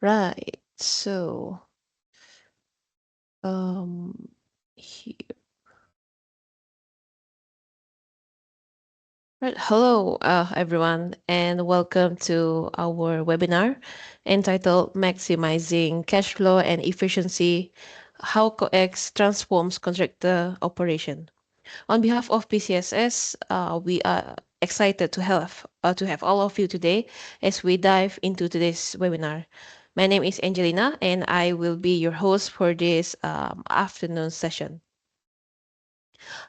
Right. So, um, here. Right. Hello, everyone, and welcome to our webinar entitled "Maximizing Cash Flow and Efficiency: How COEX Transforms Contractor Operation." On behalf of PCSS, we are excited to have all of you today as we dive into today's webinar. My name is Angelina, and I will be your host for this afternoon session.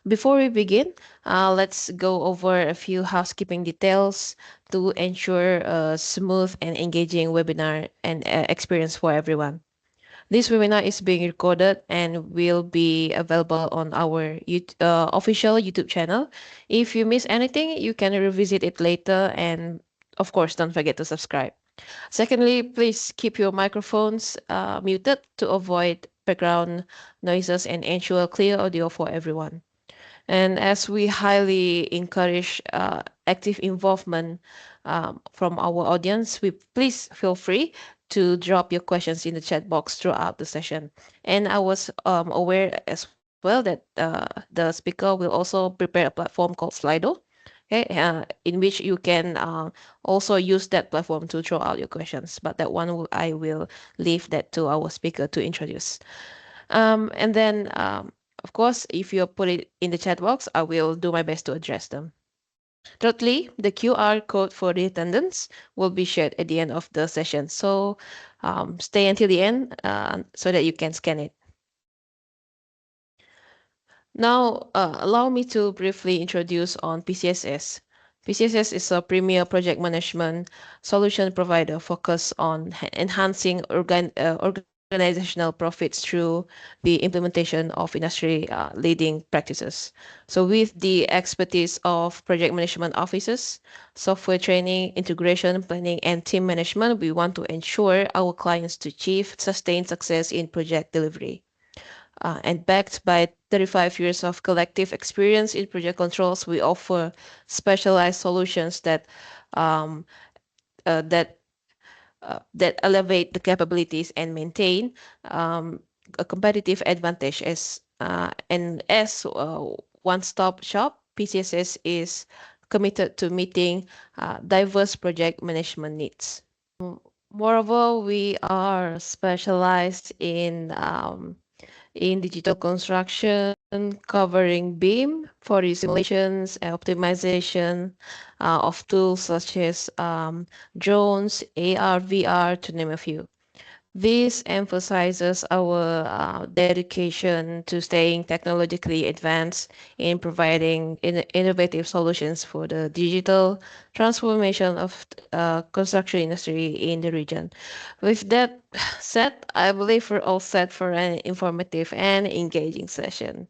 Before we begin, let's go over a few housekeeping details to ensure a smooth and engaging webinar and experience for everyone. This webinar is being recorded and will be available on our official YouTube channel. If you miss anything, you can revisit it later, and of course, don't forget to subscribe. Secondly, please keep your microphones muted to avoid background noises and ensure clear audio for everyone. And as we highly encourage active involvement from our audience, we please feel free to drop your questions in the chat box throughout the session. And I was aware as well that the speaker will also prepare a platform called Slido, okay, in which you can also use that platform to throw out your questions. But that one I will leave that to our speaker to introduce. And then, of course, if you put it in the chat box, I will do my best to address them. Thirdly, the QR code for the attendance will be shared at the end of the session. So stay until the end so that you can scan it. Now, allow me to briefly introduce on PCSS. PCSS is a premier project management solution provider focused on enhancing organizational profits through the implementation of industry leading practices. So, with the expertise of project management officers, software training, integration planning, and team management, we want to ensure our clients to achieve sustained success in project delivery and backed by 35 years of collective experience in project controls, we offer specialized solutions um, that that elevate the capabilities and maintain um, a competitive advantage as one-stop shop. PCSS is committed to meeting diverse project management needs. Moreover, we are specialized in digital construction, covering BIM for the simulations and optimization of tools such as drones, AR, VR, to name a few. This emphasizes our dedication to staying technologically advanced in providing innovative solutions for the digital transformation of construction industry in the region. With that said, I believe we're all set for an informative and engaging session.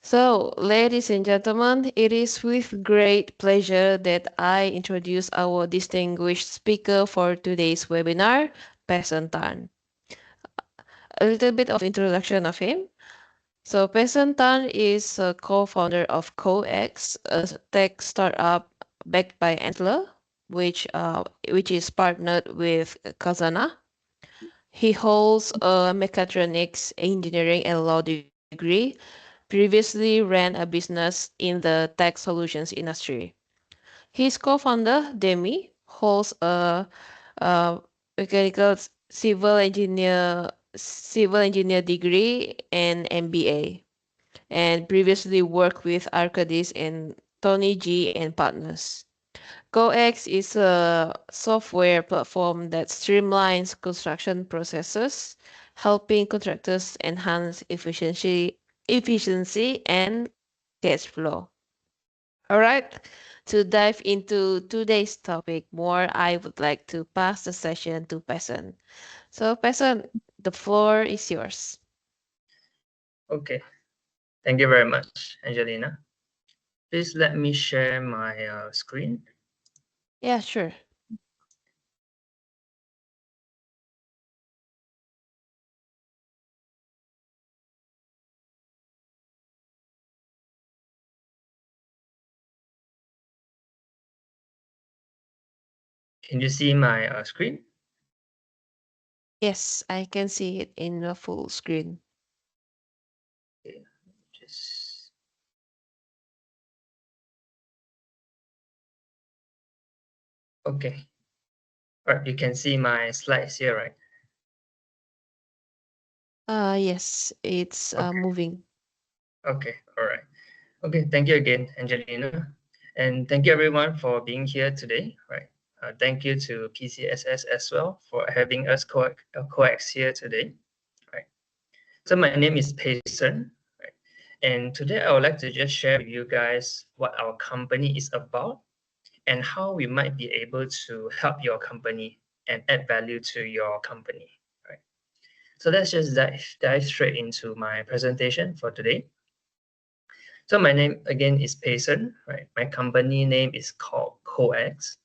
So, ladies and gentlemen, it is with great pleasure that I introduce our distinguished speaker for today's webinar, Pehsern Tan. A little bit of introduction of him. So, Pehsern Tan is a co-founder of COEX, a tech startup backed by Antler, which is partnered with Kazana. He holds a mechatronics engineering and law degree, previously ran a business in the tech solutions industry. His co-founder, Demi, holds a mechanical civil engineer degree and MBA, and previously worked with Arcadis and Tony G and Partners. CoEX is a software platform that streamlines construction processes, helping contractors enhance efficiency and cash flow. All right. To dive into today's topic more, I would like to pass the session to Pehsern. So, Pehsern, the floor is yours. Okay, thank you very much, Angelina. Please let me share my screen. Yeah, sure. Can you see my screen? Yes, I can see it in the full screen. Okay, just okay. All right, you can see my slides here, right? Yes, it's Okay, moving. okay, all right. Okay, thank you again, Angelina. And thank you everyone for being here today, right? Thank you to PCSS as well for having us coax here today, right? So my name is Pehsern, right? And today I would like to just share with you guys what our company is about and how we might be able to help your company and add value to your company, right? So let's just dive straight into my presentation for today. So my name again is Pehsern, right? My company name is called COEX.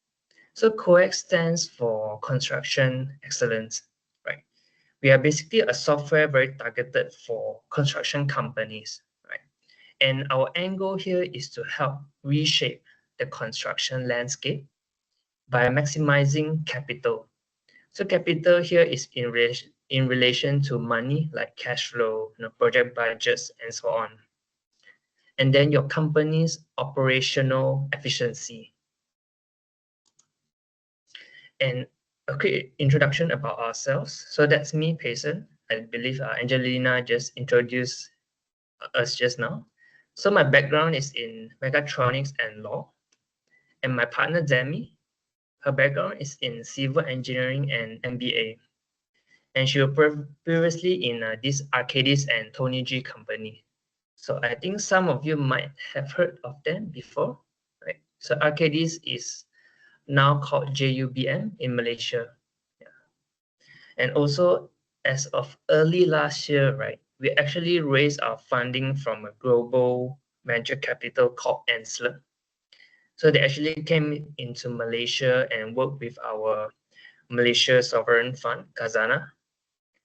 So COEX stands for Construction Excellence, right? We are basically a software very targeted for construction companies, right? And our end goal here is to help reshape the construction landscape by maximizing capital. So capital here is in relation to money like cash flow, project budgets, and so on. And then your company's operational efficiency. And a quick introduction about ourselves. So that's me, Payson. I believe Angelina just introduced us just now. So my background is in mechatronics and law. And my partner, Demi, her background is in civil engineering and MBA. And she was previously in this Arcadis and Tony G company. So I think some of you might have heard of them before, right? So Arcadis is now called JUBM in Malaysia. Yeah. And also, as of early last year, right, we actually raised our funding from a global venture capital called Ansler. So they actually came into Malaysia and worked with our Malaysia Sovereign Fund, Khazanah,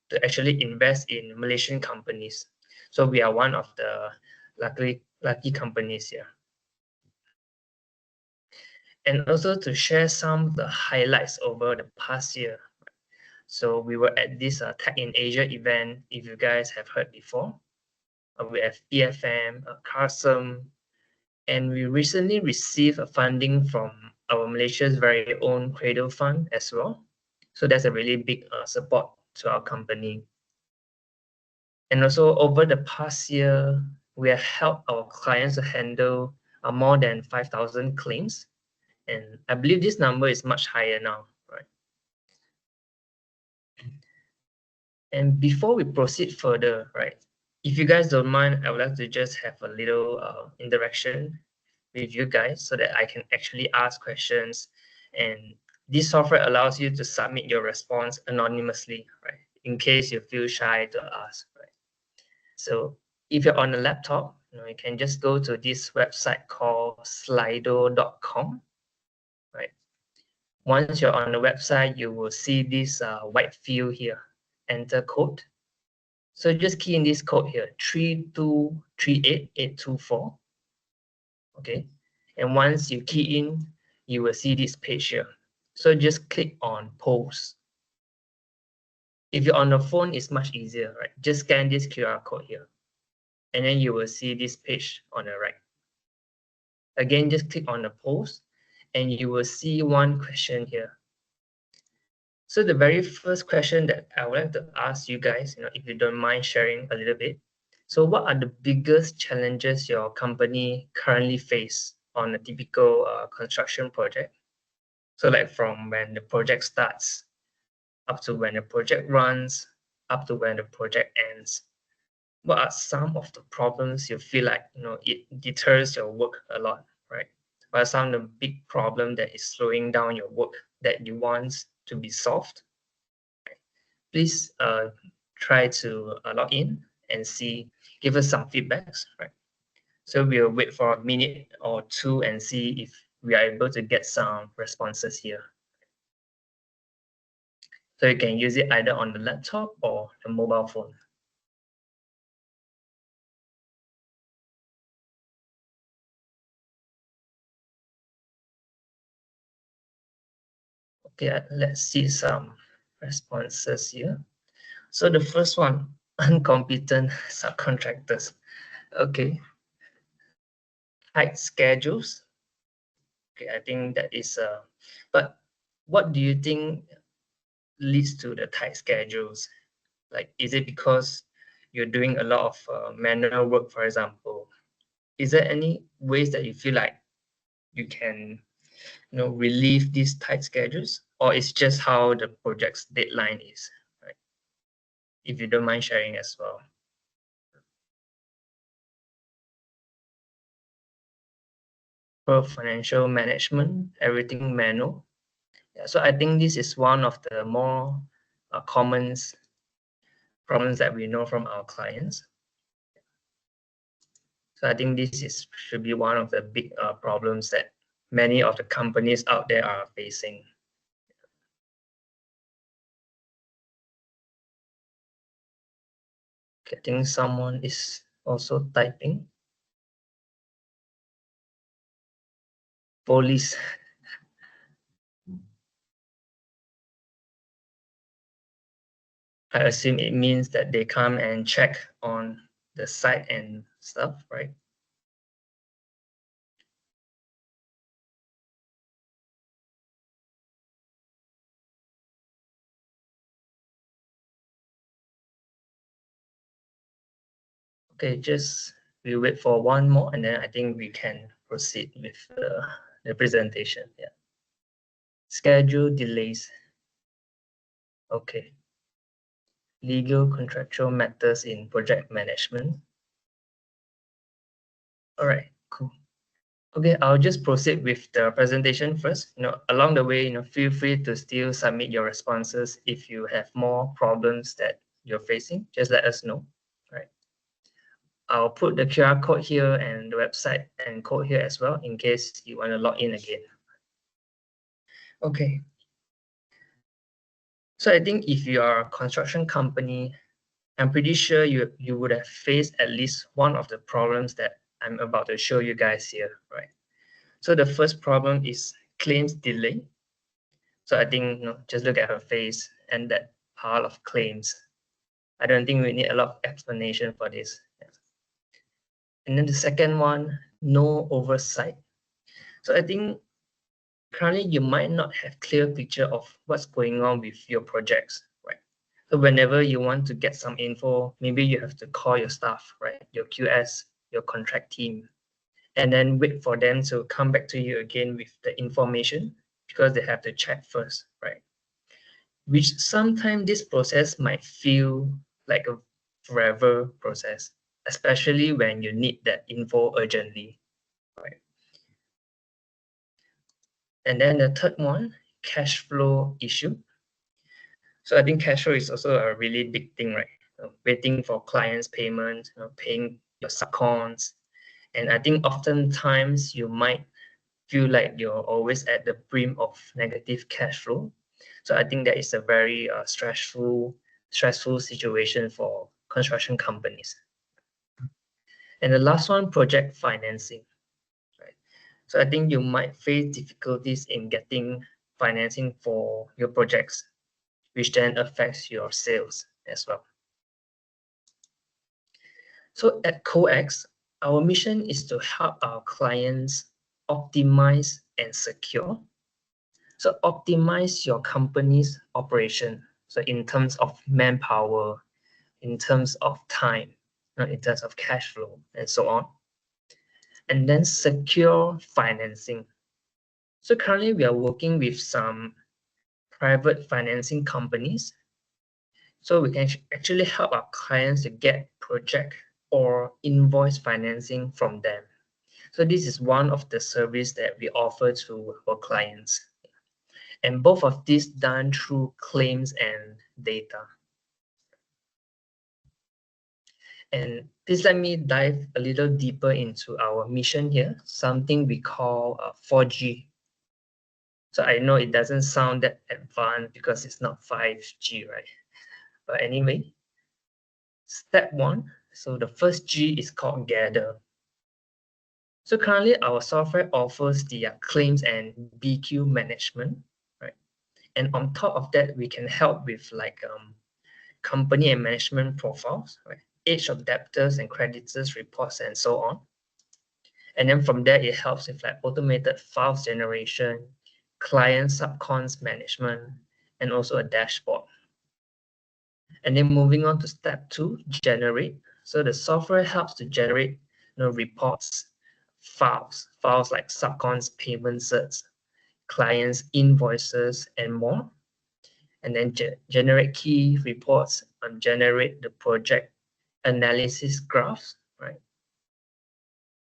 to actually invest in Malaysian companies. So we are one of the lucky companies here. And also to share some of the highlights over the past year. So we were at this Tech in Asia event, if you guys have heard before. We have PFM, CARSM, and we recently received a funding from our Malaysia's very own Cradle Fund as well. So that's a really big support to our company. And also over the past year, we have helped our clients to handle more than 5,000 claims. And I believe this number is much higher now, right? And before we proceed further, right, if you guys don't mind, I would like to just have a little interaction with you guys so that I can actually ask questions. And this software allows you to submit your response anonymously, right? In case you feel shy to ask, right? So if you're on a laptop, you can just go to this website called slido.com, right? Once you're on the website, you will see this white field here, enter code. So just key in this code here, 3238824, okay? And once you key in, you will see this page here. So just click on post. If you're on the phone, it's much easier, right? Just scan this QR code here, and then you will see this page on the right. Again, just click on the post, and you will see one question here. So the very first question that I would like to ask you guys, if you don't mind sharing a little bit. So what are the biggest challenges your company currently face on a typical construction project? So like from when the project starts, up to when the project runs, up to when the project ends. What are some of the problems you feel like, it deters your work a lot, right? What are some of the big problem that is slowing down your work that you want to be solved? Please try to log in and see, give us some feedbacks, right? So we'll wait for a minute or two and see if we are able to get some responses here. So you can use it either on the laptop or the mobile phone. Okay, let's see some responses here. So the first one, incompetent subcontractors. Okay, tight schedules. Okay, I think that is but what do you think leads to the tight schedules? Like, is it because you're doing a lot of manual work, for example? Is there any ways that you feel like you can, relieve these tight schedules, or it's just how the project's deadline is, right? If you don't mind sharing as well. For financial management, everything manual. Yeah, so I think this is one of the more common problems that we know from our clients. So I think this should be one of the big problems that many of the companies out there are facing. Okay, I think someone is also typing. Police. I assume it means that they come and check on the site and stuff, right? Okay, just we wait for one more and then I think we can proceed with the presentation. Yeah. Schedule delays. Okay. Legal contractual matters in project management. All right, cool. Okay, I'll just proceed with the presentation first. Along the way, feel free to still submit your responses if you have more problems that you're facing. Just let us know. All right. I'll put the QR code here and the website and code here as well in case you want to log in again. Okay. So I think if you are a construction company, I'm pretty sure you would have faced at least one of the problems that I'm about to show you guys here, right? So the first problem is claims delay. So I think, just look at her face and that pile of claims. I don't think we need a lot of explanation for this. And then the second one, no oversight. So I think currently you might not have clear picture of what's going on with your projects, right? So whenever you want to get some info, maybe you have to call your staff, right? Your QS, your contract team, and then wait for them to come back to you again with the information because they have to check first, right? Which sometimes this process might feel like a forever process, especially when you need that info urgently, right? And then the third one, cash flow issue. So I think cash flow is also a really big thing, right? Waiting for clients' payment, paying your subcons. And I think oftentimes you might feel like you're always at the brim of negative cash flow. So I think that is a very stressful situation for construction companies. And the last one, project financing, right? So I think you might face difficulties in getting financing for your projects, which then affects your sales as well. So at COEX, our mission is to help our clients optimize and secure. So optimize your company's operation. So in terms of manpower, in terms of time, in terms of cash flow, and so on. And then secure financing. So currently we are working with some private financing companies. So we can actually help our clients to get project or invoice financing from them. So this is one of the service that we offer to our clients. And both of these done through claims and data. And please let me dive a little deeper into our mission here, something we call 4G. So I know it doesn't sound that advanced because it's not 5G, right? But anyway, step one. So the first G is called gather. So currently our software offers the claims and BQ management, right? And on top of that, we can help with like company and management profiles, right? Age of debtors and creditors reports and so on. And then from there, it helps with like automated files generation, client subcons management, and also a dashboard. And then moving on to step 2, generate. So the software helps to generate reports, files like subcons, payment certs, clients, invoices, and more. And then generate key reports and generate the project analysis graphs, right?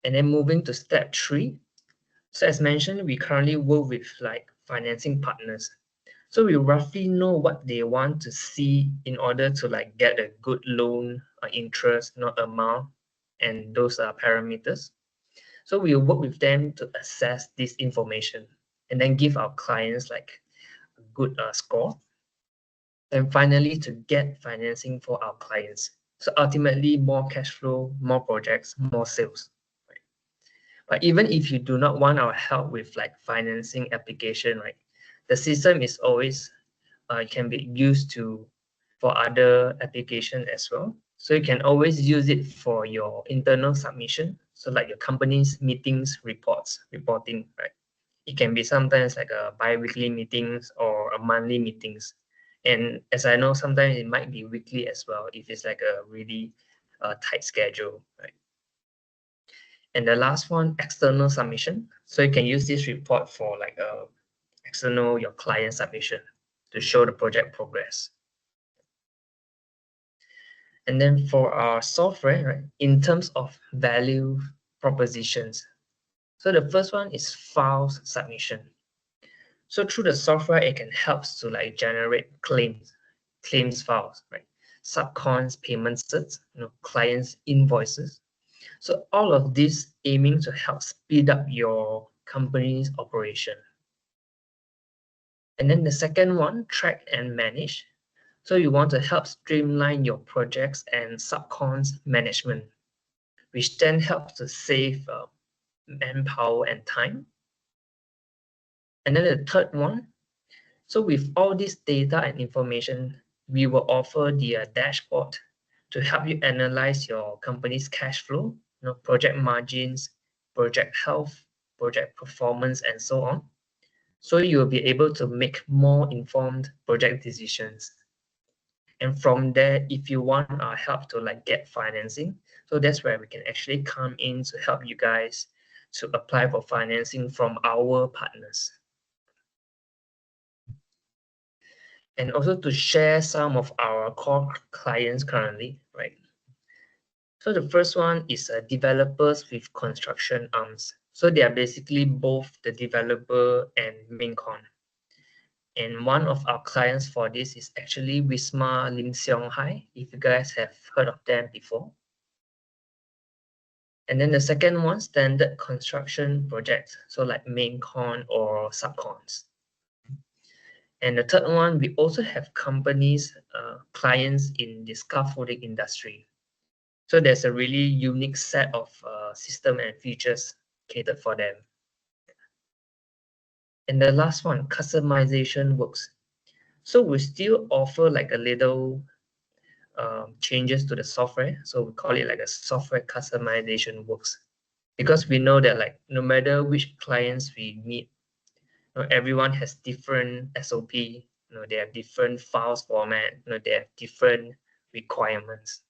And then moving to step 3. So as mentioned, we currently work with like financing partners. So we roughly know what they want to see in order to like get a good loan or interest, not amount, and those are parameters. So we work with them to assess this information and then give our clients like a good score. And finally, to get financing for our clients. So ultimately, more cash flow, more projects, more sales. Right? But even if you do not want our help with like financing application, right, the system is always can be used to for other application as well. So you can always use it for your internal submission. So like your company's meetings, reporting, right? It can be sometimes like a bi-weekly meetings or a monthly meetings. And as I know, sometimes it might be weekly as well if it's like a really tight schedule, right? And the last one, external submission. So you can use this report for like a external your client submission to show the project progress. And then for our software, right, in terms of value propositions. So the first one is files submission. So through the software, it can help to like generate claims files, right? Subcons, payment certs, clients invoices. So all of this aiming to help speed up your company's operation. And then the second one, track and manage. So you want to help streamline your projects and subcons management, which then helps to save manpower and time. And then the third one, so with all this data and information, we will offer the dashboard to help you analyze your company's cash flow, project margins, project health, project performance, and so on. So you will be able to make more informed project decisions. And from there, if you want our help to like get financing, so that's where we can actually come in to help you guys to apply for financing from our partners. And also to share some of our core clients currently, right? So the first one is developers with construction arms. So they are basically both the developer and main con. And one of our clients for this is actually Wisma Lim Seong Hai, if you guys have heard of them before. And then the second one, standard construction projects, so like main con or subcons. And the third one, we also have companies, clients in the scaffolding industry. So there's a really unique set of system and features catered for them. And the last one, customization works. So we still offer like a little changes to the software. So we call it like a software customization works. Because we know that like no matter which clients we meet, everyone has different SOP, they have different files format, they have different requirements.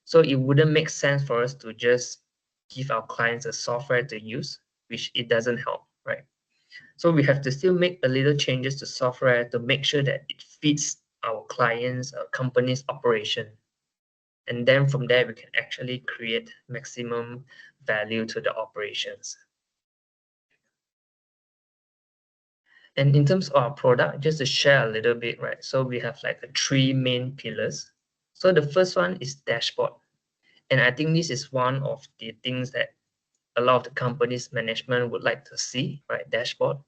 So it wouldn't make sense for us to just give our clients a software to use, which it doesn't help, right? So we have to still make a little changes to software to make sure that it fits our clients, our company's operation. And then from there, we can actually create maximum value to the operations. And in terms of our product, just to share a little bit, right? So we have like 3 main pillars. So the first one is dashboard. And I think this is one of the things that a lot of the company's management would like to see, right? Dashboard.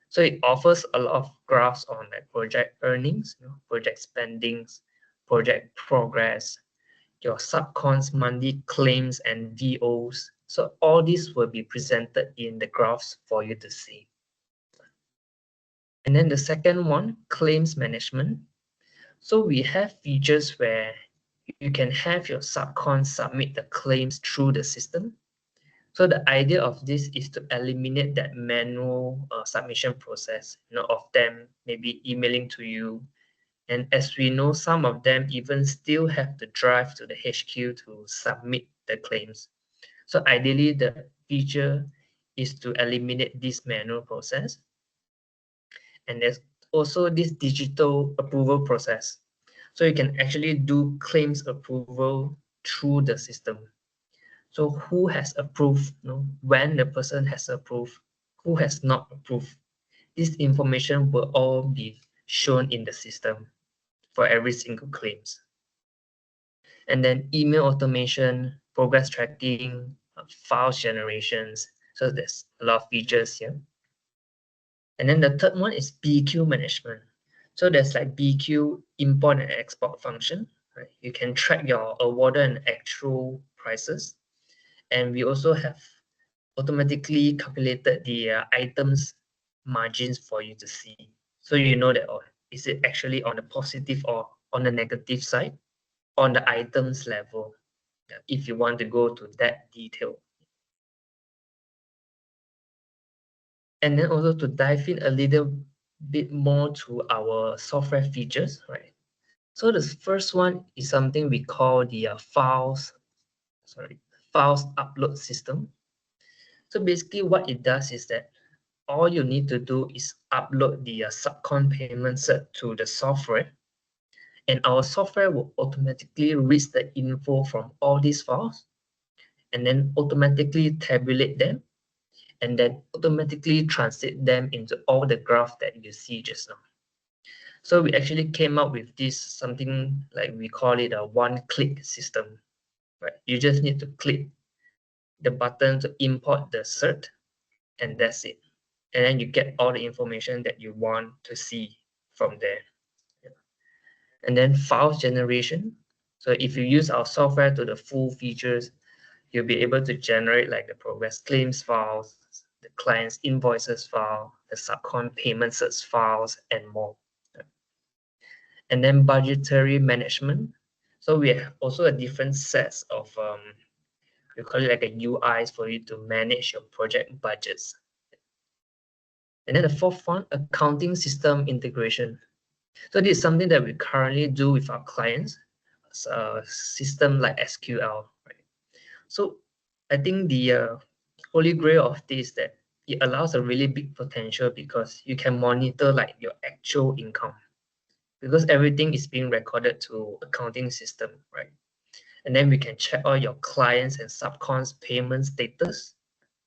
So it offers a lot of graphs on like project earnings, project spendings, project progress, your subcons monthly claims and VOs. So all this will be presented in the graphs for you to see. And then the second one, claims management. So we have features where you can have your subcon submit the claims through the system. So the idea of this is to eliminate that manual submission process, of them maybe emailing to you. And as we know, some of them even still have to drive to the HQ to submit the claims. So ideally, the feature is to eliminate this manual process. And there's also this digital approval process. So you can actually do claims approval through the system. So who has approved, when the person has approved, who has not approved. This information will all be shown in the system for every single claims. And then email automation, progress tracking, files generations. So there's a lot of features here. And then the third one is BQ management. So there's like BQ import and export function. Right? You can track your awarded and actual prices. And we also have automatically calculated the items margins for you to see. So you know that, is it actually on the positive or on the negative side on the items level, if you want to go to that detail. And then also to dive in a little bit more to our software features, right? So the first one is something we call the files upload system. So basically what it does is that all you need to do is upload the subcon payment set to the software, and our software will automatically read the info from all these files and then automatically tabulate them and then automatically translate them into all the graph that you see just now. So we actually came up with this something like we call it a one-click system, right? You just need to click the button to import the cert, and that's it. And then you get all the information that you want to see from there. And then file generation. So if you use our software to the full features, you'll be able to generate like the progress claims files, the client's invoices file, the subcon payment certs files, and more. And then budgetary management. So we have also a different sets of we call it like a UIs for you to manage your project budgets. And then the fourth one, accounting system integration. So this is something that we currently do with our clients, a system like SQL, right? So I think the holy grail of this that it allows a really big potential because you can monitor like your actual income because everything is being recorded to accounting system, right? And then we can check all your clients and subcons payment status,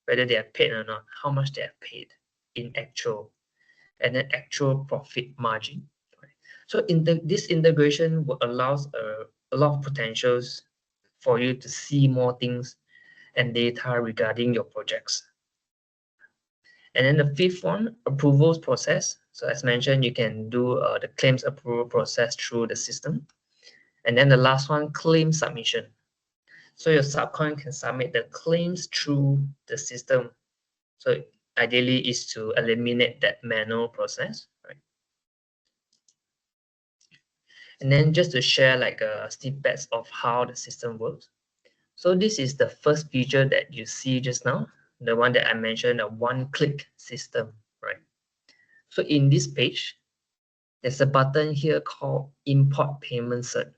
whether they are paid or not, how much they have paid in actual, and then actual profit margin. Right? So this integration will allows a lot of potentials for you to see more things and data regarding your projects. And then the fifth one, approvals process. So as mentioned, you can do the claims approval process through the system. And then the last one, claim submission. So your subcon can submit the claims through the system. So ideally is to eliminate that manual process, right? And then just to share like snippets of how the system works. So this is the first feature that you see just now, the one that I mentioned, a one-click system, right? So in this page, there's a button here called import payment cert.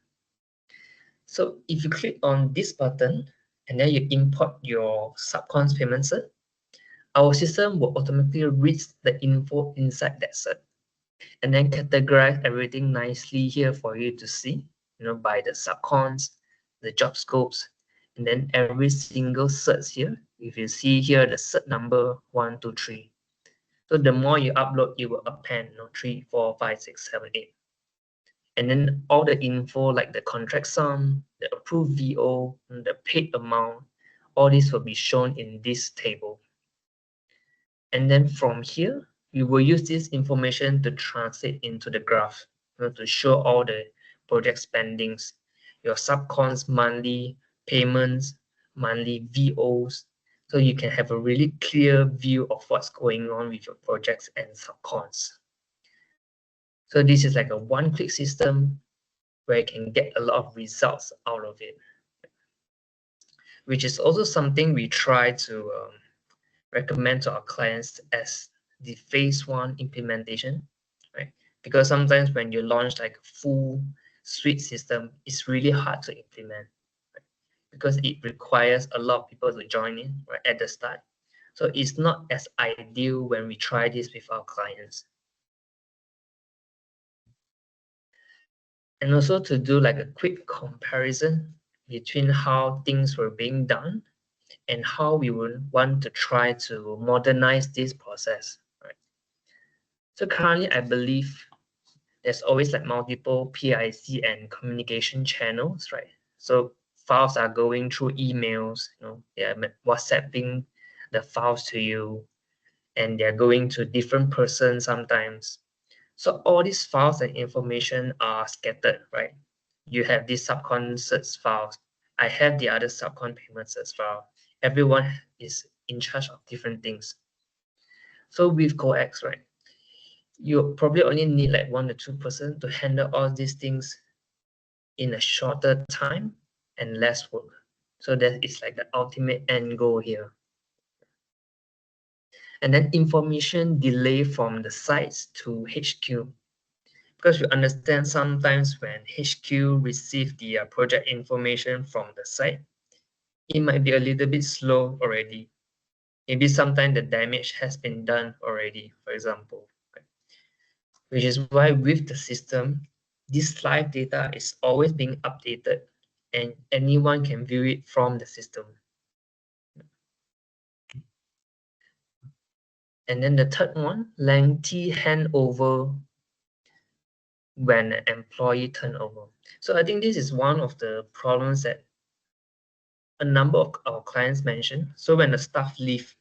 So if you click on this button and then you import your subcons payment cert, our system will automatically read the info inside that cert and then categorize everything nicely here for you to see, by the subcons, the job scopes, and then every single certs here. If you see here the cert number 1, 2, 3. So the more you upload, it will append 3, 4, 5, 6, 7, 8. And then all the info like the contract sum, the approved VO, the paid amount, all this will be shown in this table. And then from here, we will use this information to translate into the graph, to show all the project spendings, your subcons monthly payments, monthly VOs, so you can have a really clear view of what's going on with your projects and subcons. So this is like a one-click system where you can get a lot of results out of it, which is also something we try to recommend to our clients as the phase one implementation, right? Because sometimes when you launch like a full suite system, it's really hard to implement, right? Because it requires a lot of people to join in right at the start. So it's not as ideal when we try this with our clients. And also to do like a quick comparison between how things were being done and how we would want to try to modernize this process, right? So currently, I believe there's always like multiple PIC and communication channels, right? So files are going through emails, they are WhatsApping the files to you, and they're going to different persons sometimes. So all these files and information are scattered, right? You have these subcon certs files. I have the other subcon payment certs file. Everyone is in charge of different things. So with COEX, right, you probably only need like 1 to 2% to handle all these things in a shorter time and less work. So that is like the ultimate end goal here. And then information delay from the sites to HQ. Because you understand sometimes when HQ receive the project information from the site, it might be a little bit slow already. Maybe sometimes the damage has been done already, for example. Which is why with the system, this live data is always being updated and anyone can view it from the system. And then the third one, lengthy handover when an employee turnover. So I think this is one of the problems that a number of our clients mention. So when the staff leave,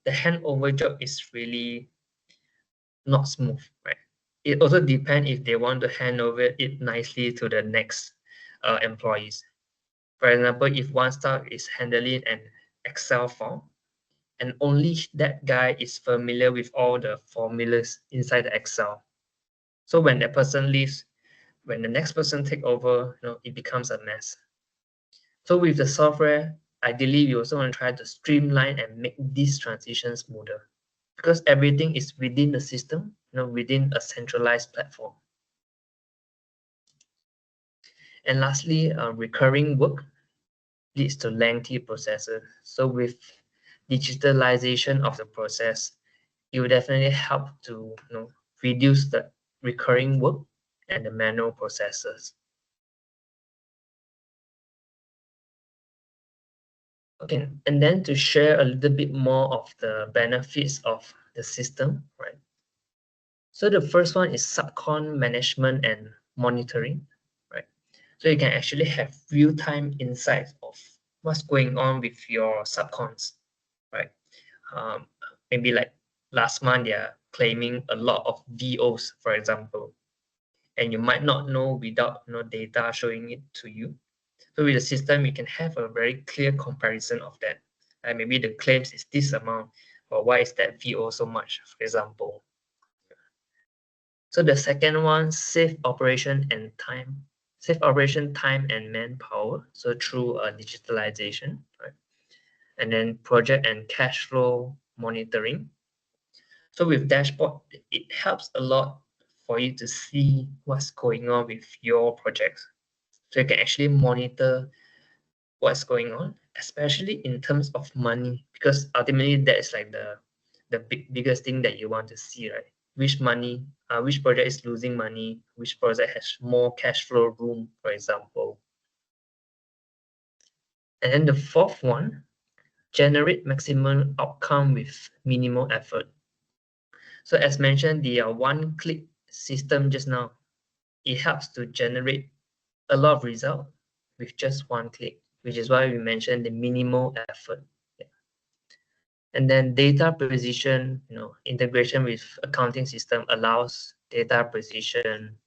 the handover job is really not smooth, right? It also depends if they want to hand over it nicely to the next employees. For example, if one staff is handling an Excel form and only that guy is familiar with all the formulas inside the Excel. So when that person leaves, when the next person take over, it becomes a mess. So with the software, ideally, you also want to try to streamline and make this transition smoother because everything is within the system, within a centralized platform. And lastly, recurring work leads to lengthy processes. So with digitalization of the process, it will definitely help to reduce the recurring work and the manual processes. Okay, and then to share a little bit more of the benefits of the system, right? So the first one is subcon management and monitoring, right? So you can actually have real-time insights of what's going on with your subcons, right? Um, Maybe like last month they are claiming a lot of VOs, for example, and you might not know without data showing it to you. So with the system, you can have a very clear comparison of that. Maybe the claims is this amount, or why is that VO so much, for example. So the second one, save operation time and manpower. So through digitalization, right? And then project and cash flow monitoring. So with dashboard, it helps a lot for you to see what's going on with your projects. So you can actually monitor what's going on, especially in terms of money, because ultimately that is like the biggest thing that you want to see, right? Which project is losing money, which project has more cash flow room, for example. And then the fourth one, generate maximum outcome with minimal effort. So as mentioned, the one-click system just now, it helps to generate a lot of result with just one click, which is why we mentioned the minimal effort. Yeah. And then data precision, integration with accounting system allows data precision,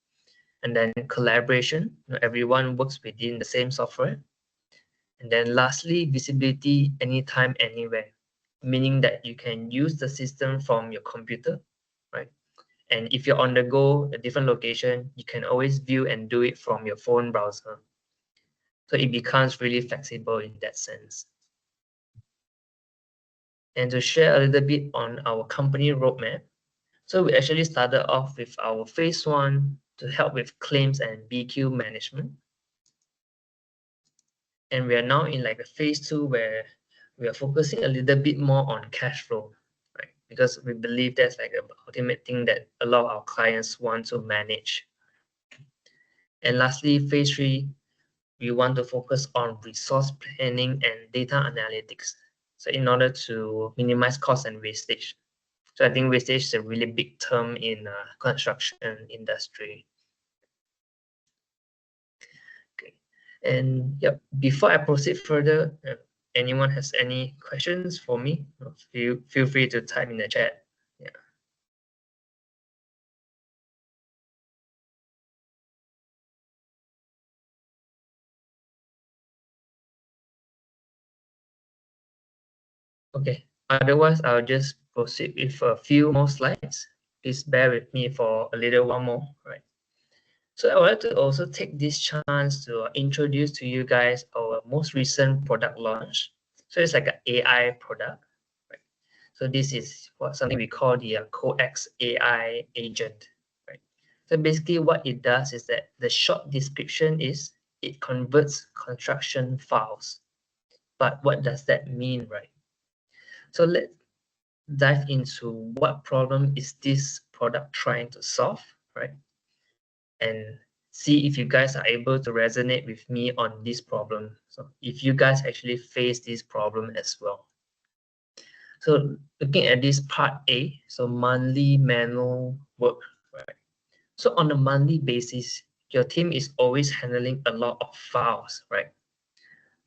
and then collaboration, everyone works within the same software. And then lastly, visibility anytime, anywhere, meaning that you can use the system from your computer, right? And if you're on the go, a different location, you can always view and do it from your phone browser. So it becomes really flexible in that sense. And to share a little bit on our company roadmap, so we actually started off with our phase 1 to help with claims and BQ management. And we are now in like a phase 2 where we are focusing a little bit more on cash flow, right? Because we believe that's like the ultimate thing that a lot of our clients want to manage. And lastly, phase 3, we want to focus on resource planning and data analytics. So in order to minimize cost and wastage. So I think wastage is a really big term in construction industry. Okay. And yep, before I proceed further, anyone has any questions for me, feel free to type in the chat. Yeah. Okay. Otherwise, I'll just proceed with a few more slides. Please bear with me for a little while more, right? So I would like to also take this chance to introduce to you guys our most recent product launch. So it's like an AI product, right? So this is something we call the COEX AI agent, right? So basically what it does is that the short description is it converts construction files. But what does that mean, right? So let's dive into what problem is this product trying to solve, right? And see if you guys are able to resonate with me on this problem. So if you guys actually face this problem as well. So looking at this part A, so monthly manual work, right? So on a monthly basis, your team is always handling a lot of files, right?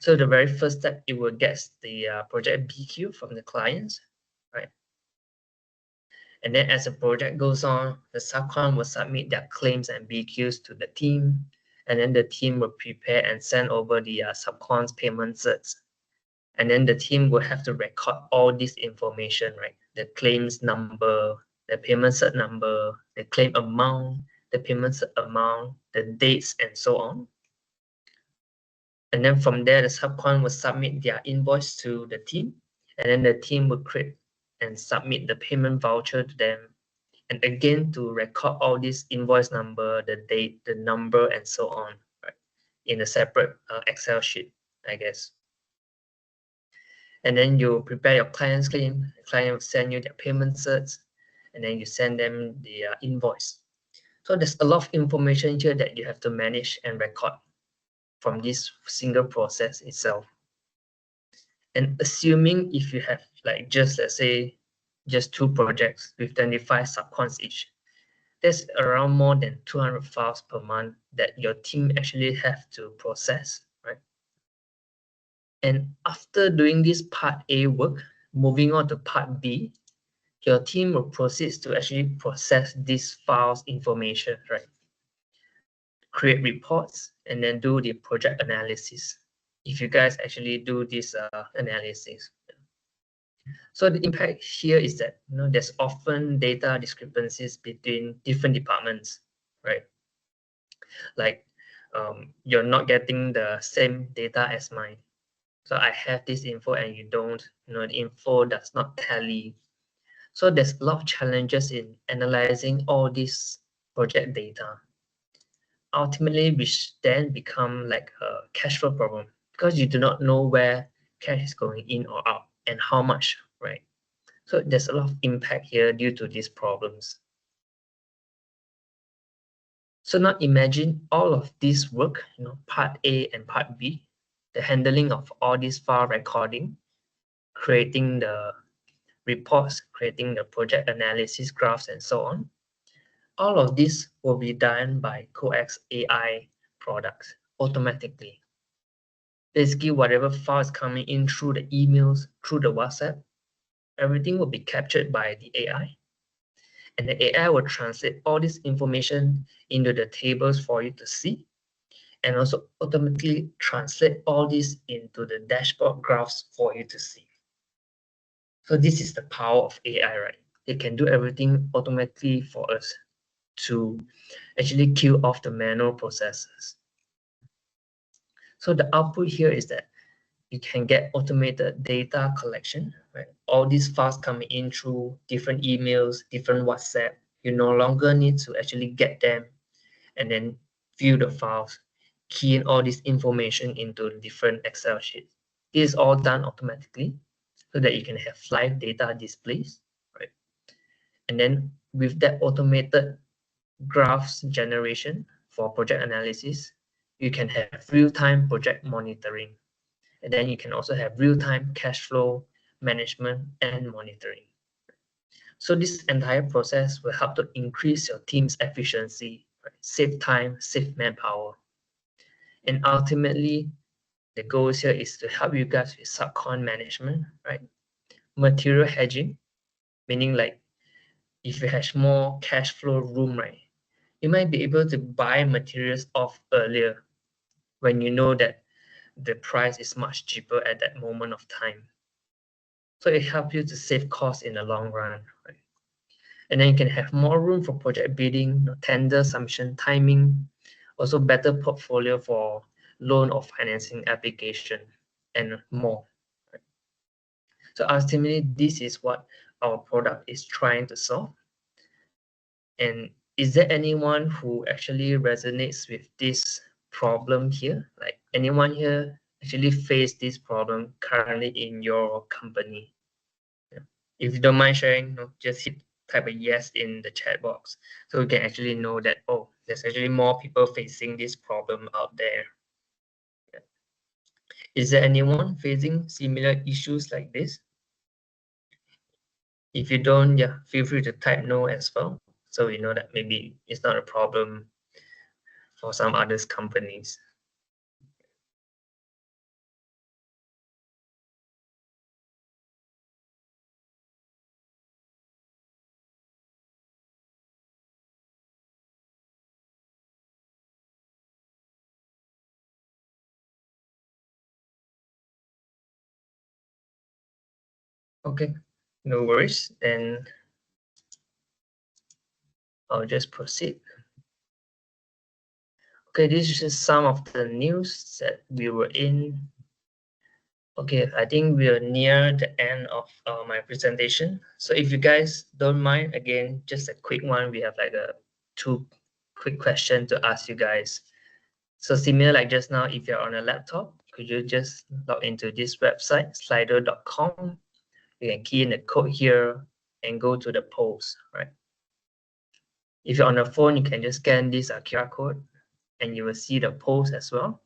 So the very first step, it will get the project BQ from the clients, right? And then as the project goes on, the subcon will submit their claims and BQs to the team. And then the team will prepare and send over the subcon's payment certs. And then the team will have to record all this information, right? The claims number, the payment cert number, the claim amount, the payment cert amount, the dates, and so on. And then from there, the subcon will submit their invoice to the team. And then the team will create and submit the payment voucher to them. And again, to record all this invoice number, the date, the number, and so on, right? In a separate Excel sheet, I guess. And then you prepare your client's claim. The client will send you their payment certs, and then you send them the invoice. So there's a lot of information here that you have to manage and record from this single process itself. And assuming if you have like just, let's say, just 2 projects with 25 subcons each, there's around more than 200 files per month that your team actually have to process, right? And after doing this part A work, moving on to part B, your team will proceed to actually process this files information, right? Create reports and then do the project analysis. If you guys actually do this analysis. So the impact here is that there's often data discrepancies between different departments, right? Like you're not getting the same data as mine. So I have this info and you don't, the info does not tally. So there's a lot of challenges in analyzing all this project data. Ultimately, which then become like a cash flow problem because you do not know where cash is going in or out and how much, right? So there's a lot of impact here due to these problems. So now imagine all of this work, part A and part B, the handling of all this file recording, creating the reports, creating the project analysis graphs, and so on. All of this will be done by COEX AI products automatically. Basically, whatever files coming in through the emails, through the WhatsApp, everything will be captured by the AI. And the AI will translate all this information into the tables for you to see, and also automatically translate all this into the dashboard graphs for you to see. So this is the power of AI, right? it can do everything automatically for us to actually kill off the manual processes. So the output here is that you can get automated data collection, right? All these files coming in through different emails, different WhatsApp. You no longer need to actually get them and then view the files, key in all this information into different Excel sheets. This is all done automatically so that you can have live data displays, right? And then with that automated graphs generation for project analysis, you can have real-time project monitoring. And then you can also have real-time cash flow management and monitoring. So this entire process will help to increase your team's efficiency, right? Save time, save manpower. And ultimately, the goals here is to help you guys with subcon management, right? Material hedging, meaning like if you have more cash flow room, right? You might be able to buy materials off earlier when you know that the price is much cheaper at that moment of time. So it helps you to save costs in the long run, right? And then you can have more room for project bidding, tender submission timing, also better portfolio for loan or financing application, and more. Right? So ultimately, this is what our product is trying to solve. And is there anyone who actually resonates with this problem here? Like anyone here actually face this problem currently in your company? Yeah. If you don't mind sharing, just type a yes in the chat box so we can actually know that, oh, there's actually more people facing this problem out there. Yeah. Is there anyone facing similar issues like this? If you don't, yeah, feel free to type no as well. So we know that maybe it's not a problem for some other companies. Okay, no worries. Then I'll just proceed. Okay, this is just some of the news that we were in. Okay, I think we are near the end of my presentation. So if you guys don't mind, again, just a quick one. We have like a two quick question to ask you guys. So similar like just now, if you're on a laptop, could you just log into this website, slido.com? You can key in the code here and go to the post, right? If you're on a phone, you can just scan this QR code and you will see the post as well.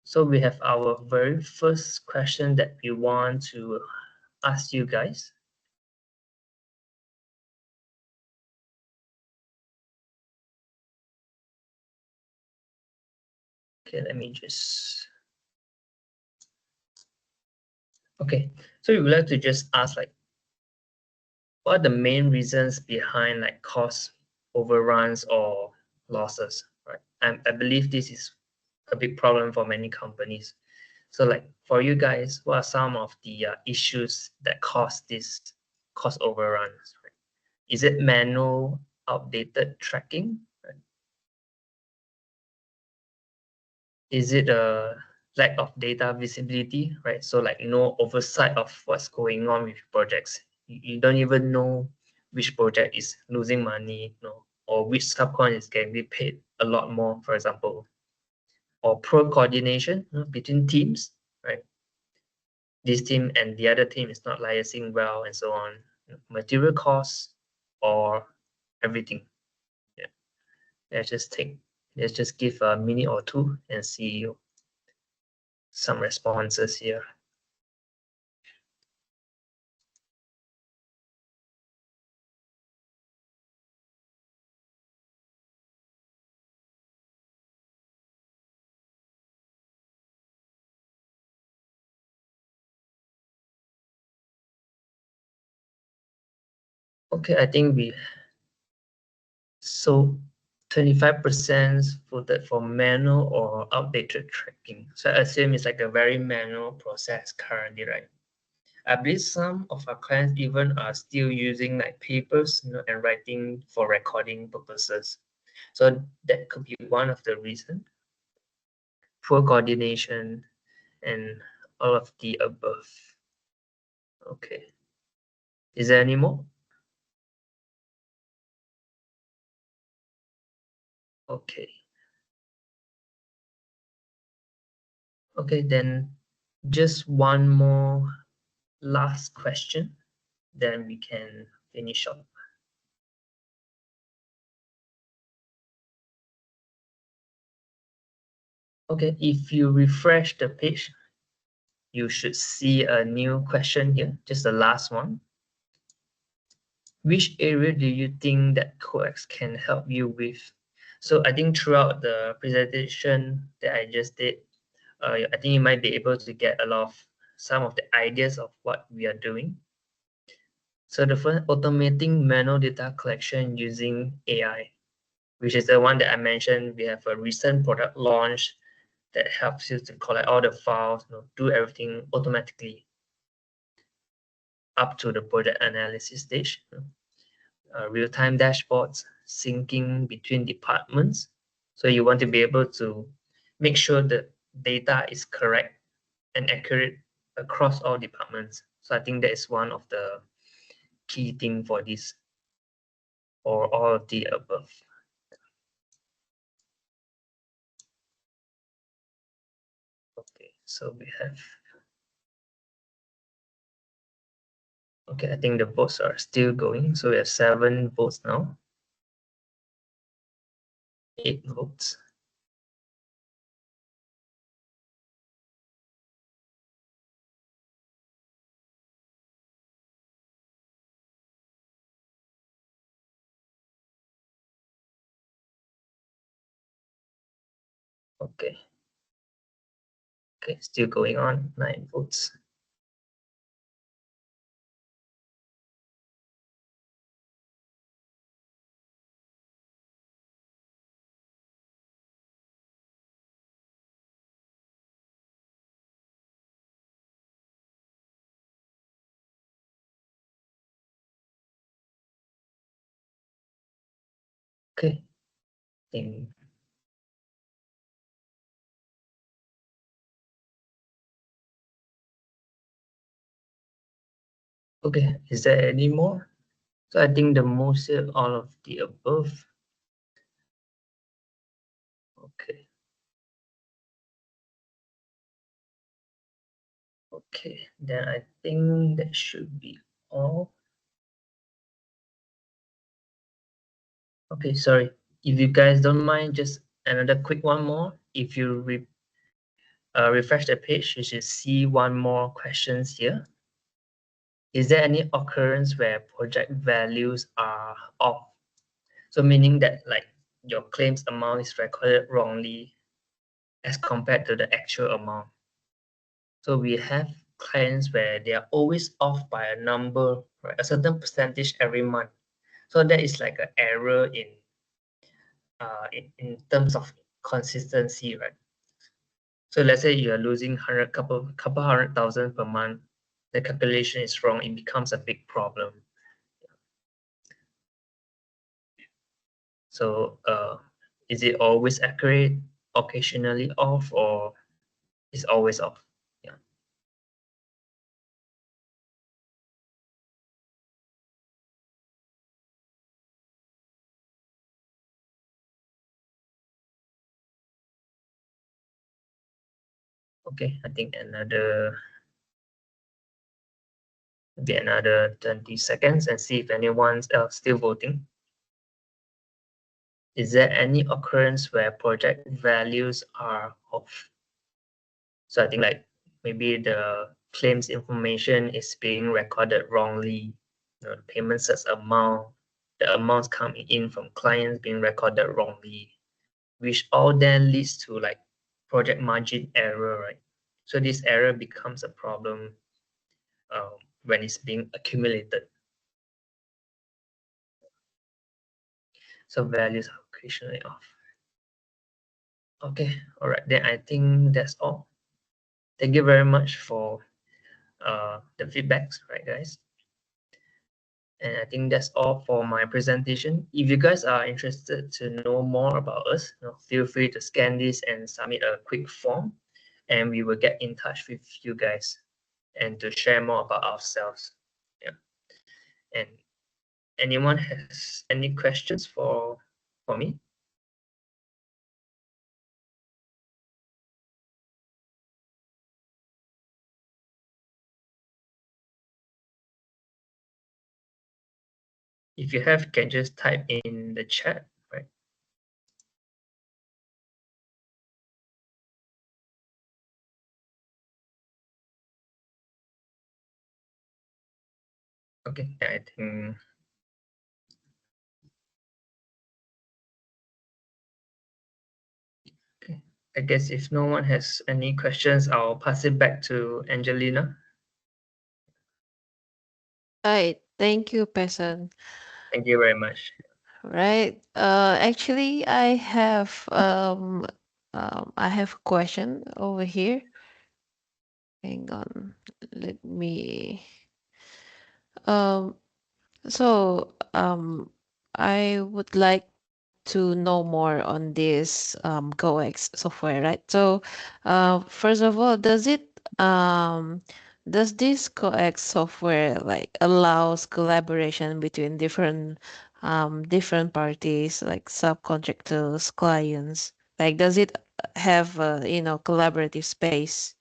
So we have our very first question that we want to ask you guys. Okay, let me just. Okay, so we would like to just ask like, what are the main reasons behind like cost overruns or losses, right? I believe this is a big problem for many companies. So like for you guys, what are some of the issues that cause this cost overruns? Right? Is it manual, outdated tracking? Right? Is it a lack of data visibility, right? So like no oversight of what's going on with projects. You don't even know which project is losing money, or which subcon is getting paid a lot more, for example, or poor coordination between teams, right? This team and the other team is not liaising well, and so on. Material costs or everything. Yeah. Let's just give a minute or two and see some responses here. Okay, I think so 25% voted for manual or outdated tracking. So I assume it's like a very manual process currently, right? I believe some of our clients even are still using like papers, and writing for recording purposes. So that could be one of the reasons. Poor coordination and all of the above. Okay. Is there any more? Okay. Okay, then just one more last question, then we can finish up. Okay, if you refresh the page, you should see a new question here, just the last one. Which area do you think that COEX can help you with? So I think throughout the presentation that I just did, I think you might be able to get a lot of some of the ideas of what we are doing. So the first, automating manual data collection using AI, which is the one that I mentioned. We have a recent product launch that helps you to collect all the files, do everything automatically up to the project analysis stage. Real-time dashboards, syncing between departments. So you want to be able to make sure the data is correct and accurate across all departments. So I think that is one of the key thing for this, or all of the above. Okay, so we have, okay, I think the votes are still going. So we have 7 votes now, 8 votes. Okay, okay, still going on, 9 votes. Okay, think, okay, is there any more? So I think the most all of the above. Okay, okay, then I think that should be all. Okay, sorry. If you guys don't mind, just another quick one more. If you refresh the page, you should see one more questions here. Is there any occurrence where project values are off? So meaning that like your claims amount is recorded wrongly as compared to the actual amount. So we have clients where they are always off by a number, right, a certain percentage every month. So that is like an error in terms of consistency, right? So let's say you are losing couple 100,000 per month, the calculation is wrong, it becomes a big problem. So is it always accurate, occasionally off, or is always off? Yeah. Okay, I think another 20 seconds and see if anyone's else still voting. Is there any occurrence where project values are off? So I think like maybe the claims information is being recorded wrongly, the payment sets amount, the amounts coming in from clients being recorded wrongly, which all then leads to like project margin error, right? So this error becomes a problem when it's being accumulated. So values are occasionally off. Okay, all right, then I think that's all. Thank you very much for the feedbacks, right, guys? And I think that's all for my presentation. If you guys are interested to know more about us, feel free to scan this and submit a quick form, and we will get in touch with you guys and to share more about ourselves. Yeah. And anyone has any questions for me? If you have, you can just type in the chat, right? Okay, I think okay. I guess if no one has any questions, I'll pass it back to Angelina. Right. Thank you, Pehsern. Thank you very much. Right. Actually, I have a question over here. Hang on. Let me. Um. So, I would like to know more on this COEX software, right? So, first of all, does this COEX software like allows collaboration between different parties like subcontractors, clients? Like, does it have collaborative space?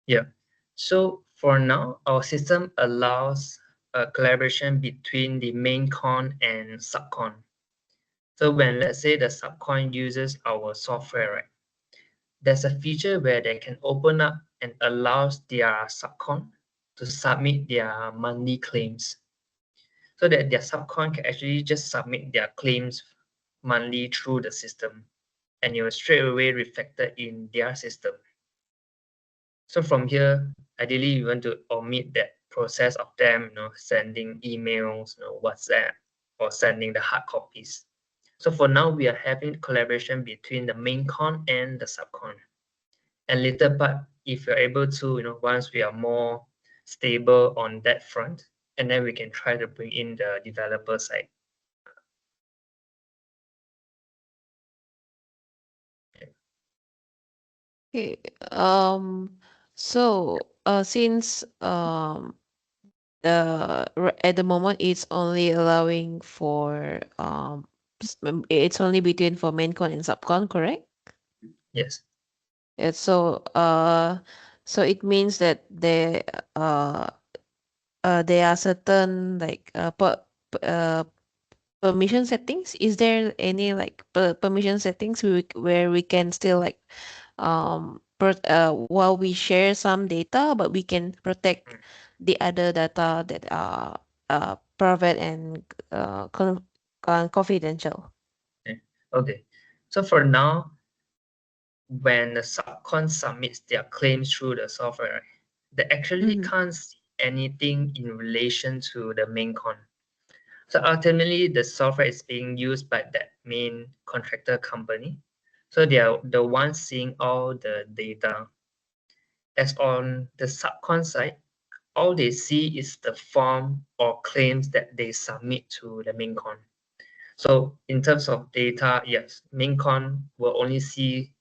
Yeah. So for now, our system allows a collaboration between the main con and subcon. So when let's say the subcon uses our software, right, there's a feature where they can open up and allows their subcon to submit their monthly claims so that their subcon can actually just submit their claims monthly through the system and it will straight away reflected in their system. So from here, ideally you want to omit that process of them, sending emails, WhatsApp, or sending the hard copies. So for now, we are having collaboration between the main con and the subcon. And later part, if you're able to, once we are more stable on that front, and then we can try to bring in the developer side. Okay. Since at the moment it's only allowing for it's only between for main con and subcon, correct? Yes. And so it means that uh there are certain like permission settings. Is there any like permission settings where we can still like while we share some data, but we can protect Mm, the other data that are private and confidential. yeah. Okay. So for now, when the subcon submits their claims through the software, they actually Mm-hmm. can't see anything in relation to the main con. So ultimately, the software is being used by that main contractor company. So they are the ones seeing all the data. As on the subcon side, all they see is the form or claims that they submit to the main con. So in terms of data, yes, main con will only see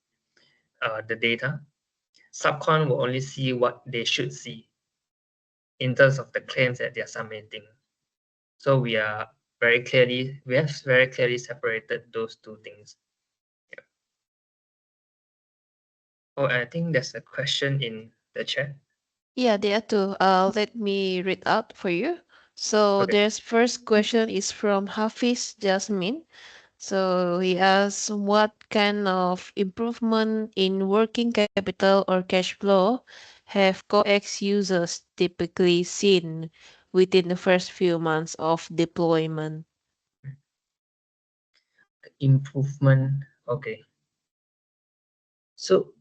the data. Subcon will only see what they should see in terms of the claims that they are submitting. So we have very clearly separated those two things. Yeah. Oh, I think there's a question in the chat. Yeah, there too. Let me read out for you. So Okay. there's first question is from Hafiz Jasmine. So he asks, what kind of improvement in working capital or cash flow have COEX users typically seen within the first few months of deployment? Improvement. Okay. So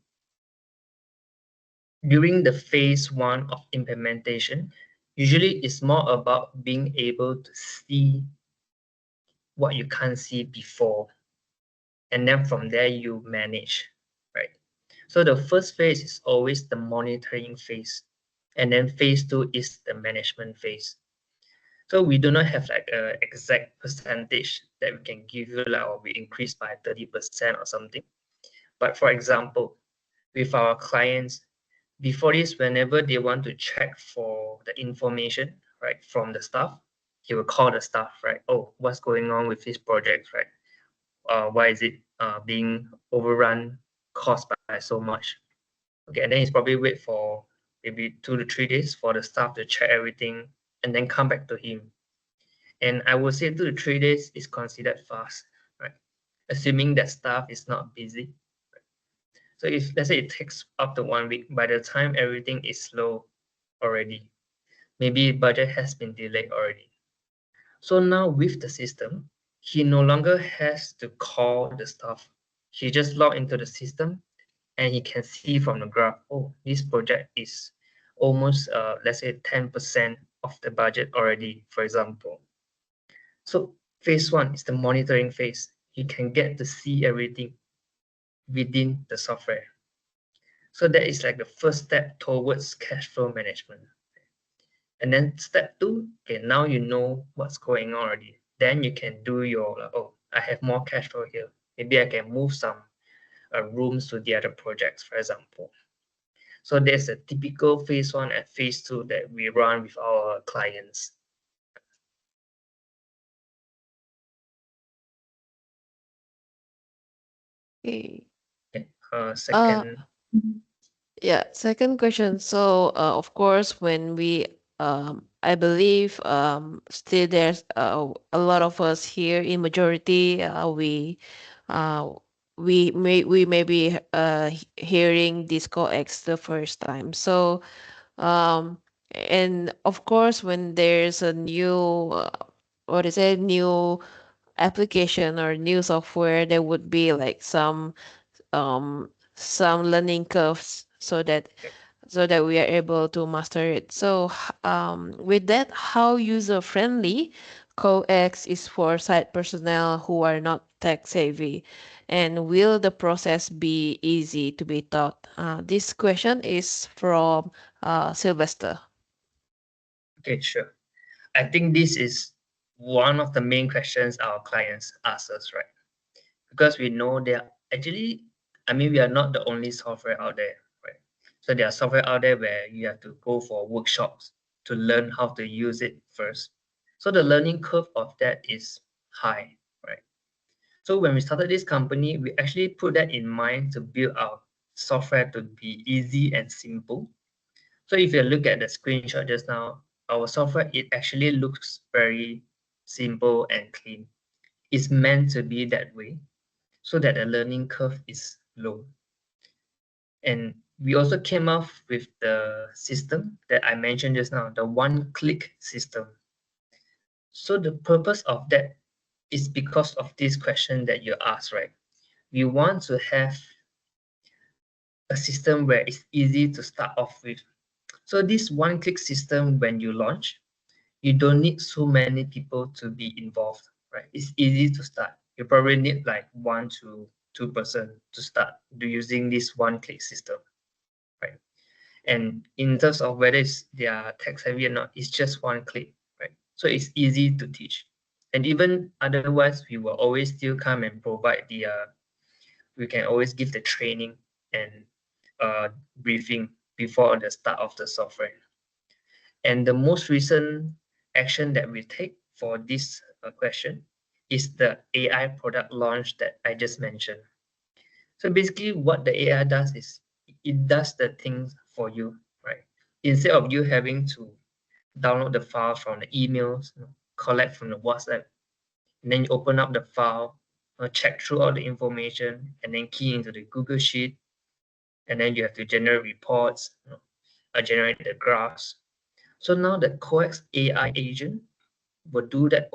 during the phase one of implementation, usually it's more about being able to see what you can't see before. And then from there you manage, right? So the first phase is always the monitoring phase. And then phase 2 is the management phase. So we do not have like a exact percentage that we can give you, like, or we increase by 30% or something. But for example, with our clients, before this, whenever they want to check for the information, right, from the staff, he will call the staff, right? Oh, what's going on with this project, right? Why is it being overrun, cost by so much? Okay, and then he's probably wait for maybe 2 to 3 days for the staff to check everything and then come back to him. And I would say 2 to 3 days is considered fast, right? Assuming that staff is not busy. So if let's say it takes up to 1 week, by the time everything is slow already, maybe budget has been delayed already. So now with the system, he no longer has to call the staff. He just log into the system and he can see from the graph, oh, this project is almost, let's say 10% of the budget already, for example. So phase 1 is the monitoring phase. You can get to see everything within the software. So that is like the first step towards cash flow management. And then step 2, okay, now you know what's going on already. Then you can do your, like, oh, I have more cash flow here. Maybe I can move some rooms to the other projects, for example. So there's a typical phase 1 and phase 2 that we run with our clients. Okay. Okay. Uh, Second, yeah, second question. So, of course, when we, I believe, still there's a lot of us here in majority, uh, we may be hearing this COEX the first time. So, um, and of course, when there's a new, what is it, new application or new software, there would be like some learning curves so that we are able to master it. So with that, how user friendly COEX is for site personnel who are not tech savvy, and will the process be easy to be taught? This question is from Sylvester. okay, sure. I think this is one of the main questions our clients ask us, right? Because we know there actually, I mean, we are not the only software out there, right? So there are software out there where you have to go for workshops to learn how to use it first. So the learning curve of that is high, right? So when we started this company, we actually put that in mind to build our software to be easy and simple. So if you look at the screenshot just now, our software, it actually looks very simple and clean. It's meant to be that way so that the learning curve is low. And we also came up with the system that I mentioned just now, the one-click system. So the purpose of that is because of this question that you asked, right? We want to have a system where it's easy to start off with. So this one-click system, when you launch, you don't need so many people to be involved, right? It's easy to start. You probably need like 1 to 2 person to start using this one-click system, right? And in terms of whether they are tech savvy or not, it's just one click, right? So it's easy to teach. And even otherwise, we will always still come and provide we can always give the training and briefing before the start of the software. And the most recent action that we take for this question is the AI product launch that I just mentioned. So basically what the AI does is it does the things for you, right? Instead of you having to download the file from the emails, collect from the WhatsApp, and then you open up the file, check through all the information, and then key into the Google Sheet, and then you have to generate reports, generate the graphs. So now the COEX AI agent will do that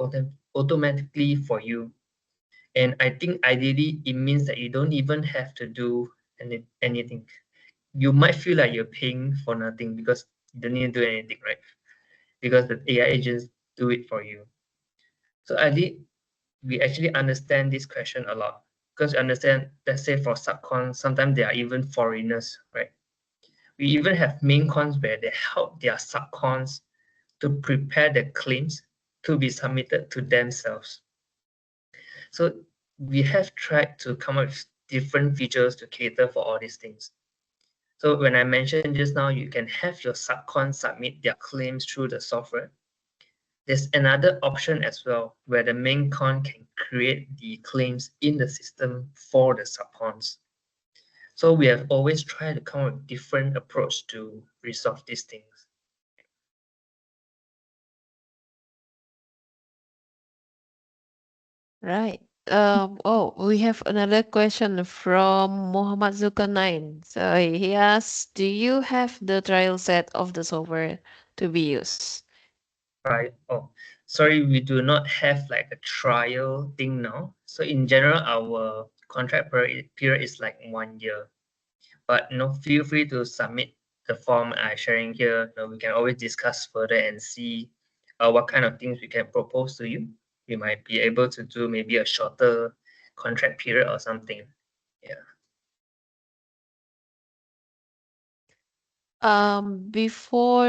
automatically for you. And I think ideally it means that you don't even have to do anything. You might feel like you're paying for nothing because you don't need to do anything, right? Because the AI agents do it for you. So I did we actually understand this question a lot because you understand, let's say for subcon, sometimes they are even foreigners, right? We even have main cons where they help their subcons to prepare the claims to be submitted to themselves. So we have tried to come up with different features to cater for all these things. So when I mentioned just now, you can have your subcon submit their claims through the software. There's another option as well, where the main con can create the claims in the system for the subcons. So we have always tried to come up with different approach to resolve these things. Right. Oh, we have another question from Muhammad Zulkarnain. So he asks, do you have the trial set of the software to be used? Right. Oh, sorry, we do not have like a trial thing now. So in general, our contract period is like 1 year. But feel free to submit the form I'm sharing here. We can always discuss further and see what kind of things we can propose to you. We might be able to do maybe a shorter contract period or something. Yeah. Before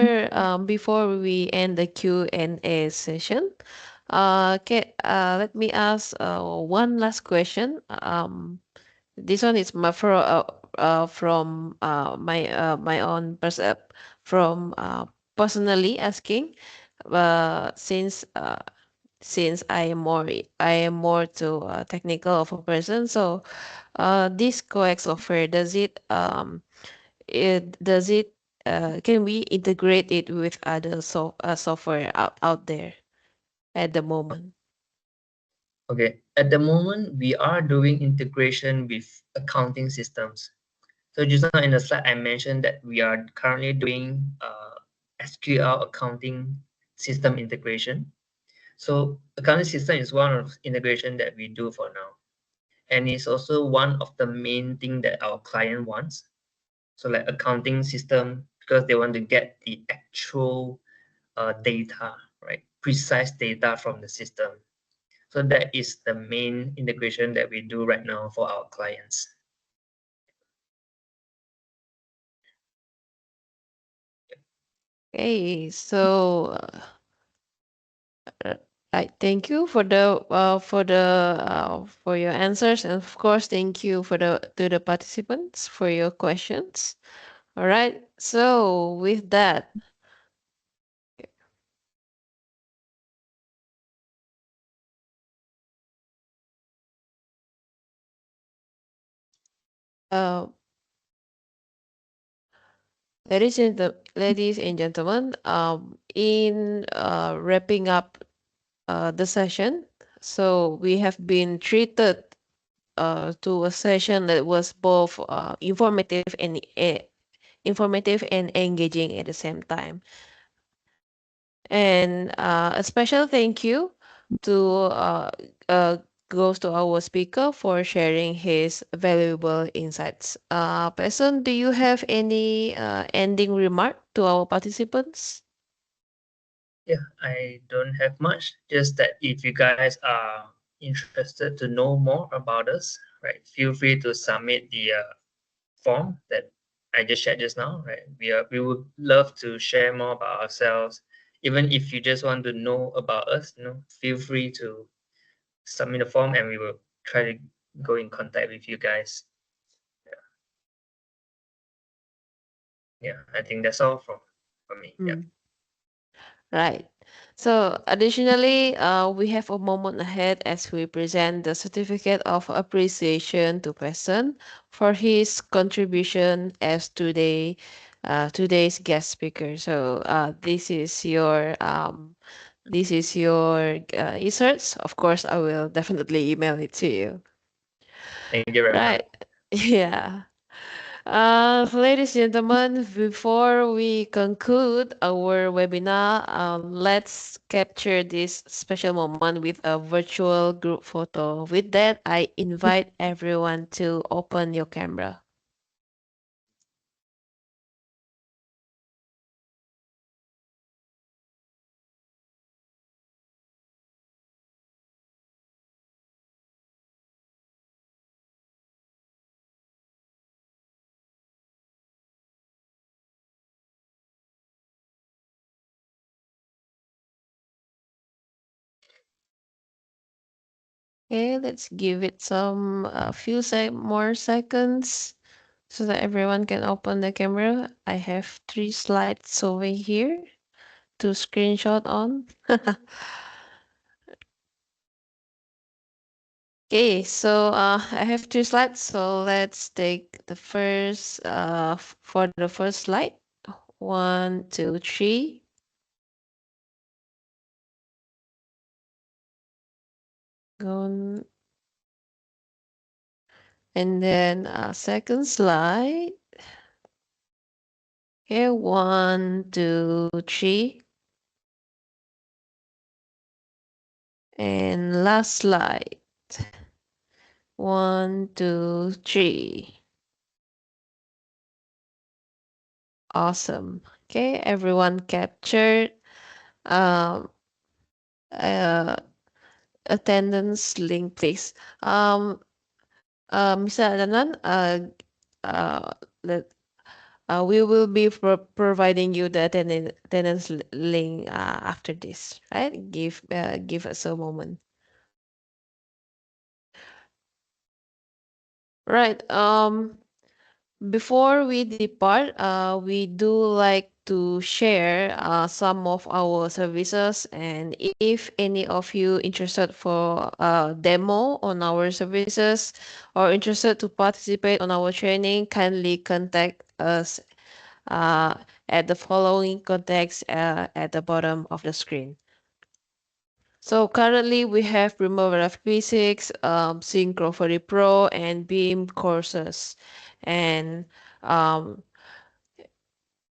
we end the Q&A session, let me ask one last question. This one is from my own from personally asking, since I am more to technical of a person. So this COEX software, does it can we integrate it with other software out there at the moment? Okay. At the moment, we are doing integration with accounting systems. So just now in the slide, I mentioned that we are currently doing SQL accounting system integration. So accounting system is one of integration that we do for now. And it's also one of the main thing that our client wants. So like accounting system, because they want to get the actual data, right? Precise data from the system. So that is the main integration that we do right now for our clients. Okay, so uh, I thank you for your answers, and of course thank you to the participants for your questions. All right, so with that, uh, ladies and gentlemen, in wrapping up the session, so we have been treated to a session that was both informative and engaging at the same time. And a special thank you to uh, goes to our speaker for sharing his valuable insights. Person, do you have any ending remark to our participants? Yeah, I don't have much. Just that if you guys are interested to know more about us, right, feel free to submit the form that I just shared just now, right? We would love to share more about ourselves. Even if you just want to know about us, feel free to submit a form and we will try to go in contact with you guys. Yeah, I think that's all from me. Yeah. Mm. Right. So, additionally, we have a moment ahead as we present the certificate of appreciation to Pehsern for his contribution as today's guest speaker. So, this is your inserts. Of course, I will definitely email it to you. Thank you very much. Right. Yeah. Ladies and gentlemen, before we conclude our webinar, let's capture this special moment with a virtual group photo. With that, I invite everyone to open your camera. Okay, let's give it some a few more seconds so that everyone can open the camera. I have three slides over here to screenshot on. Okay, so I have three slides. So let's take the first for the first slide. One, two, three. Go and then second slide. Okay, one, two, three. And last slide. One, two, three. Awesome. Okay, everyone captured. Um, uh, Attendance link, please. Mr. Adanan, uh, let, we will be providing you the attendance link after this, right? Give us a moment. Right. Before we depart, we do like to share some of our services, and if any of you interested for a demo on our services or interested to participate on our training, kindly contact us uh, at the following contacts at the bottom of the screen. So currently we have Primavera Physics, Synchro 40 Pro, and Beam courses, and um,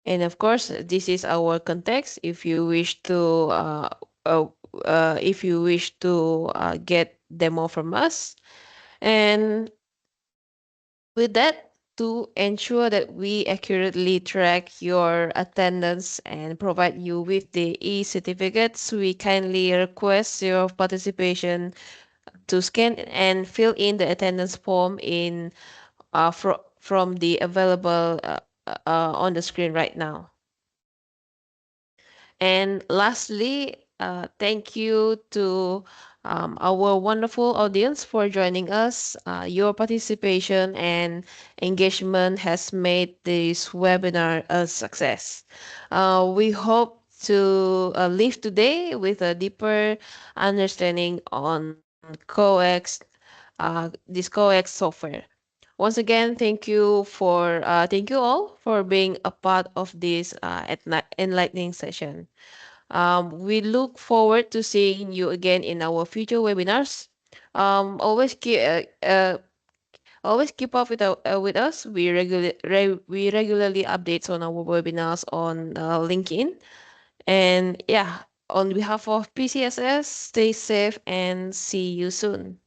and of course this is our context. Uh, if you wish to get demo from us, and with that, to ensure that we accurately track your attendance and provide you with the e-certificates, we kindly request your participation to scan and fill in the attendance form in from the available on the screen right now. And lastly, thank you to our wonderful audience for joining us. Your participation and engagement has made this webinar a success. We hope to leave today with a deeper understanding on this COEX software. Once again, thank you all for being a part of this enlightening session. We look forward to seeing you again in our future webinars. Um, always keep uh, uh, always keep up with us. We regularly updates on our webinars on LinkedIn. And yeah, on behalf of PCSS, stay safe and see you soon.